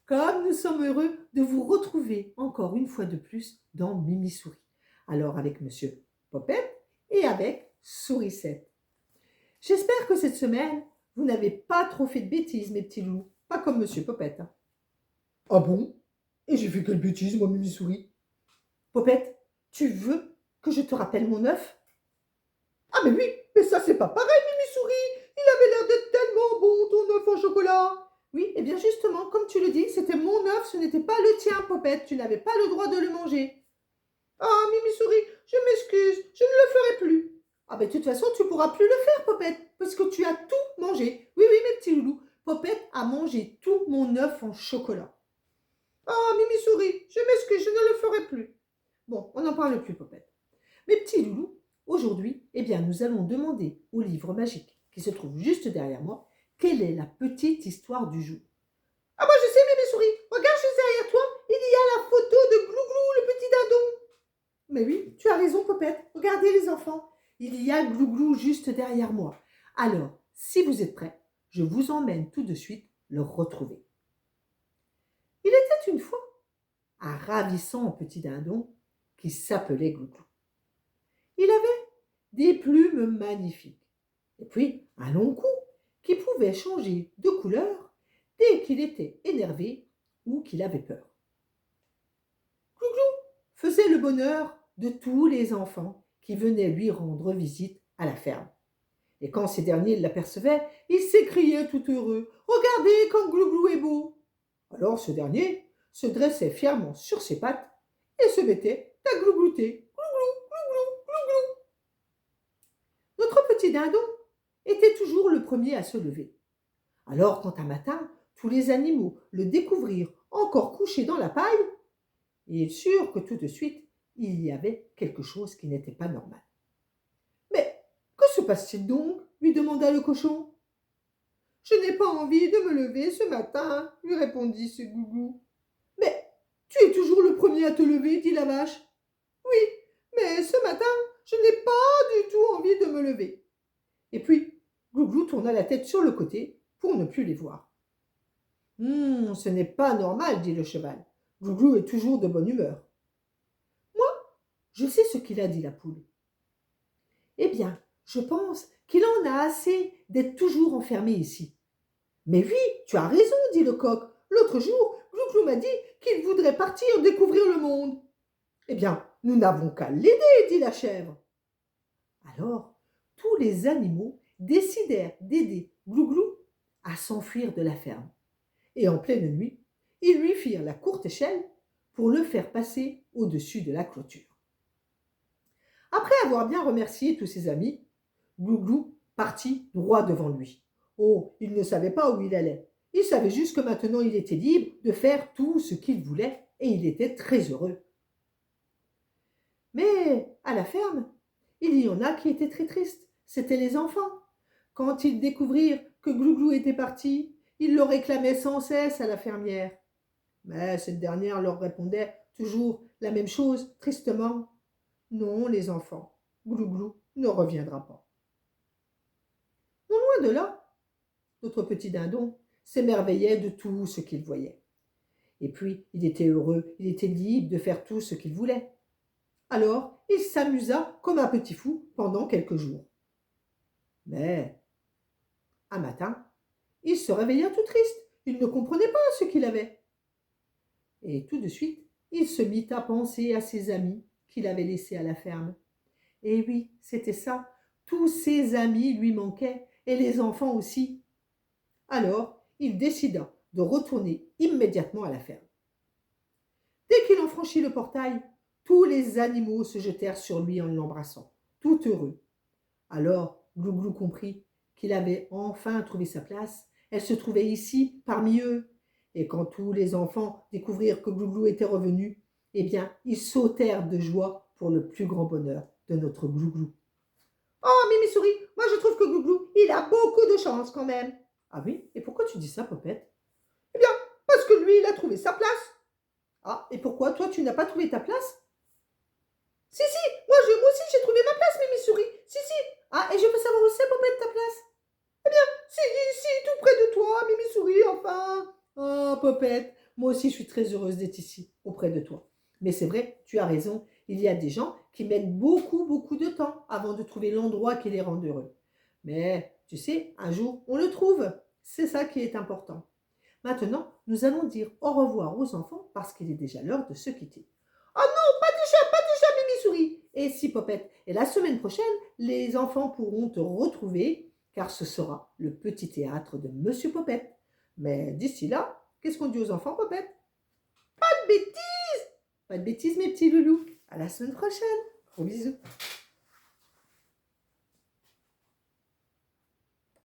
comme nous sommes heureux de vous retrouver encore une fois de plus dans Mimi Souris. Alors avec Monsieur Popette et avec Sourisette. J'espère que cette semaine, vous n'avez pas trop fait de bêtises, mes petits loups. Pas comme Monsieur Popette. Hein. Ah bon? Et j'ai fait quelle bêtise, moi, Mimi Souris? Popette, tu veux que je te rappelle mon œuf? Ah mais oui, mais ça c'est pas pareil, Mimi Souris. Il avait l'air d'être tellement bon, ton œuf au chocolat. Oui, et bien justement, comme tu le dis, c'était mon œuf, ce n'était pas le tien, Popette. Tu n'avais pas le droit de le manger. Ah, Mimi Souris, je m'excuse, je ne le ferai plus. Ah ben de toute façon, tu pourras plus le faire, Popette, parce que tu as tout mangé. Oui, oui, mes petits loulous, Popette a mangé tout mon œuf en chocolat. Ah, Mimi Souris, je m'excuse, je ne le ferai plus. Bon, on n'en parle plus, Popette. Mes petits loulous, aujourd'hui, eh bien, nous allons demander au livre magique qui se trouve juste derrière moi, quelle est la petite histoire du jour. Ah, moi je sais, Mimi Souris, regarde juste derrière toi, il y a la photo de Glouglou, le petit dindon. Mais oui, tu as raison, Popette. Regardez les enfants. Il y a Glouglou juste derrière moi. Alors, si vous êtes prêts, je vous emmène tout de suite le retrouver. Il était une fois un ravissant petit dindon qui s'appelait Glouglou. Il avait des plumes magnifiques et puis un long cou qui pouvait changer de couleur dès qu'il était énervé ou qu'il avait peur. Glouglou faisait le bonheur de tous les enfants qui venaient lui rendre visite à la ferme. Et quand ces derniers l'apercevaient, ils s'écriaient tout heureux: Regardez comme Glouglou est beau! Alors ce dernier se dressait fièrement sur ses pattes et se mettait à glouglouter. Glouglou, glouglou, glouglou. Notre petit dindon était toujours le premier à se lever. Alors quand un matin, tous les animaux le découvrirent encore couché dans la paille, ils surent que tout de suite, il y avait quelque chose qui n'était pas normal. Mais que se passe-t-il donc? Lui demanda le cochon. Je n'ai pas envie de me lever ce matin, lui répondit ce Glouglou. Mais tu es toujours le premier à te lever, dit la vache. Oui, mais ce matin, je n'ai pas du tout envie de me lever. Et puis, Glouglou tourna la tête sur le côté pour ne plus les voir. Ce n'est pas normal, dit le cheval. Glouglou est toujours de bonne humeur. Moi, je sais ce qu'il a, dit la poule. Eh bien, je pense qu'il en a assez d'être toujours enfermé ici. Mais oui, tu as raison, dit le coq. L'autre jour, Glouglou m'a dit qu'il voudrait partir découvrir le monde. Eh bien, nous n'avons qu'à l'aider, dit la chèvre. Alors, tous les animaux décidèrent d'aider Glouglou à s'enfuir de la ferme. Et en pleine nuit, ils lui firent la courte échelle pour le faire passer au-dessus de la clôture. Après avoir bien remercié tous ses amis, Glouglou partit droit devant lui. Oh, il ne savait pas où il allait. Il savait juste que maintenant il était libre de faire tout ce qu'il voulait et il était très heureux. Mais à la ferme, il y en a qui étaient très tristes. C'étaient les enfants. Quand ils découvrirent que Glouglou était parti, ils le réclamaient sans cesse à la fermière. Mais cette dernière leur répondait toujours la même chose, tristement. Non, les enfants, Glouglou ne reviendra pas. Non loin de là, notre petit dindon s'émerveillait de tout ce qu'il voyait. Et puis, il était heureux, il était libre de faire tout ce qu'il voulait. Alors, il s'amusa comme un petit fou pendant quelques jours. Mais, un matin, il se réveilla tout triste. Il ne comprenait pas ce qu'il avait. Et tout de suite, il se mit à penser à ses amis qu'il avait laissés à la ferme. Et oui, c'était ça. Tous ses amis lui manquaient, et les enfants aussi. Alors, il décida de retourner immédiatement à la ferme. Dès qu'il en franchit le portail, tous les animaux se jetèrent sur lui en l'embrassant, tout heureux. Alors, Glouglou comprit qu'il avait enfin trouvé sa place. Elle se trouvait ici, parmi eux. Et quand tous les enfants découvrirent que Glouglou était revenu, eh bien, ils sautèrent de joie pour le plus grand bonheur de notre Glouglou. Oh, Mimi Souris, moi je trouve que Glouglou, il a beaucoup de chance quand même. Ah oui? Et pourquoi tu dis ça, Popette? Eh bien, parce que lui, il a trouvé sa place. Ah, et pourquoi toi, tu n'as pas trouvé ta place? Si, moi aussi, j'ai trouvé ma place, Mimi Souris. Si. Ah, et je peux savoir où c'est, Popette, ta place? Eh bien, c'est ici, tout près de toi, Mimi Souris, enfin. Oh, Popette, Moi aussi, je suis très heureuse d'être ici, auprès de toi. Mais c'est vrai, tu as raison, il y a des gens qui mettent beaucoup, beaucoup de temps avant de trouver l'endroit qui les rend heureux. Mais, tu sais, un jour, on le trouve. C'est ça qui est important. Maintenant, nous allons dire au revoir aux enfants parce qu'il est déjà l'heure de se quitter. Oh non, pas déjà, Mimi Souris. Et si, Popette, et la semaine prochaine, les enfants pourront te retrouver car ce sera le petit théâtre de Monsieur Popette. Mais d'ici là, qu'est-ce qu'on dit aux enfants, Popette? Pas de bêtises. Pas de bêtises, mes petits loulous. À la semaine prochaine. Gros bisous.